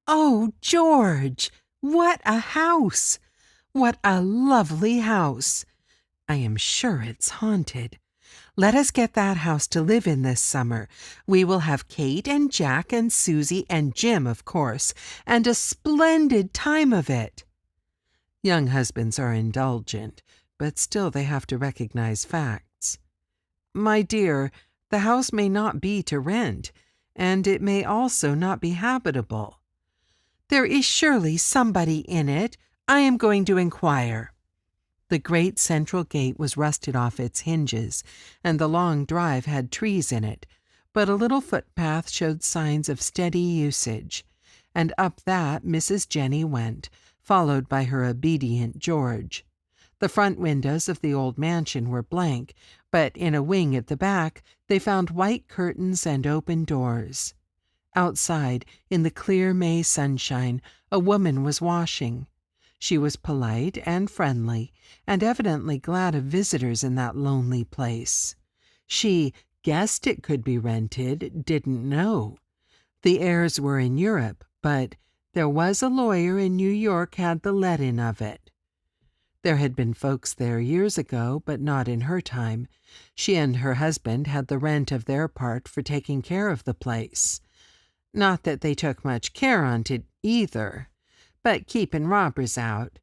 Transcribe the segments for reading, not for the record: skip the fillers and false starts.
Oh, George, what a house! What a lovely house! I am sure it's haunted. Let us get that house to live in this summer. We will have Kate and Jack and Susie and Jim, of course, and a splendid time of it. Young husbands are indulgent, but still they have to recognize facts. My dear, the house may not be to rent, and it may also not be habitable. There is surely somebody in it. I am going to inquire. The great central gate was rusted off its hinges, and the long drive had trees in it, but a little footpath showed signs of steady usage, and up that Mrs. Jenny went, followed by her obedient George. The front windows of the old mansion were blank, but in a wing at the back they found white curtains and open doors. Outside, in the clear May sunshine, a woman was washing. She was polite and friendly, and evidently glad of visitors in that lonely place. She guessed it could be rented, didn't know. The heirs were in Europe, but there was a lawyer in New York had the let-in of it. There had been folks there years ago, but not in her time. She and her husband had the rent of their part for taking care of the place. Not that they took much care on't either, but keepin' robbers out.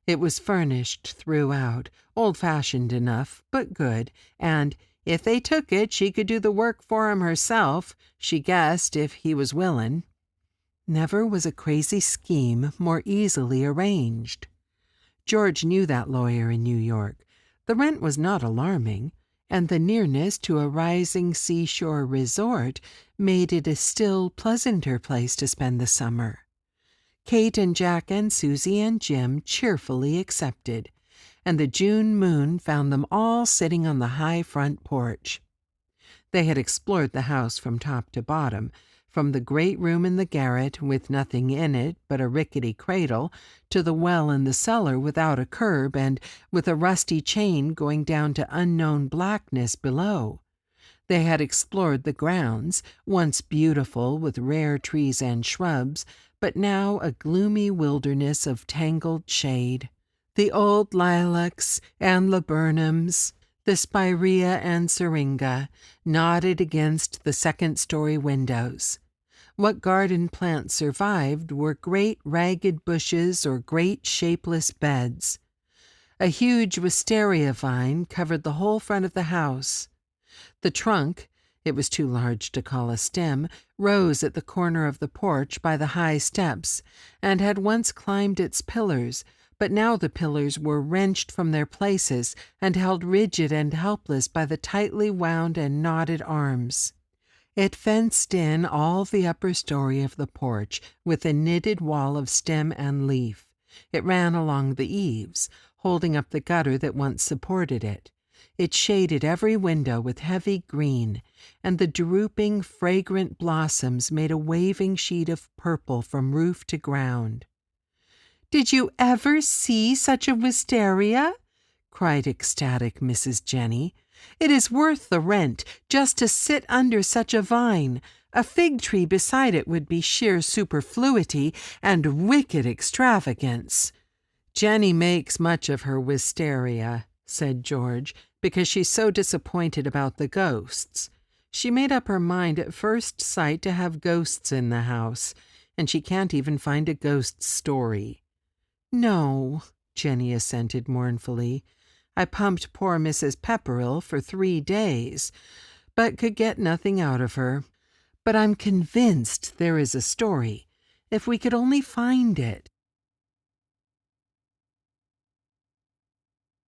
It was furnished throughout, old-fashioned enough, but good, and if they took it, she could do the work for 'em herself, she guessed, if he was willin'. Never was a crazy scheme more easily arranged. George knew that lawyer in New York. The rent was not alarming, and the nearness to a rising seashore resort made it a still pleasanter place to spend the summer. Kate and Jack and Susie and Jim cheerfully accepted, and the June moon found them all sitting on the high front porch. They had explored the house from top to bottom, from the great room in the garret with nothing in it but a rickety cradle, to the well in the cellar without a curb and with a rusty chain going down to unknown blackness below. They had explored the grounds, once beautiful with rare trees and shrubs, but now a gloomy wilderness of tangled shade. The old lilacs and laburnums, the spirea and syringa, nodded against the second-story windows. What garden plants survived were great ragged bushes or great shapeless beds. A huge wistaria vine covered the whole front of the house. The trunk, it was too large to call a stem, rose at the corner of the porch by the high steps, and had once climbed its pillars, but now the pillars were wrenched from their places and held rigid and helpless by the tightly wound and knotted arms. It fenced in all the upper story of the porch with a knitted wall of stem and leaf. It ran along the eaves, holding up the gutter that once supported it. It shaded every window with heavy green, and the drooping, fragrant blossoms made a waving sheet of purple from roof to ground. "Did you ever see such a wistaria?" cried ecstatic Mrs. Jenny. "It is worth the rent just to sit under such a vine. A fig tree beside it would be sheer superfluity and wicked extravagance." "Jenny makes much of her wistaria," said George, "because she's so disappointed about the ghosts. She made up her mind at first sight to have ghosts in the house, and she can't even find a ghost story." "No," Jenny assented mournfully. "I pumped poor Mrs. Pepperell for 3 days, but could get nothing out of her. But I'm convinced there is a story, if we could only find it.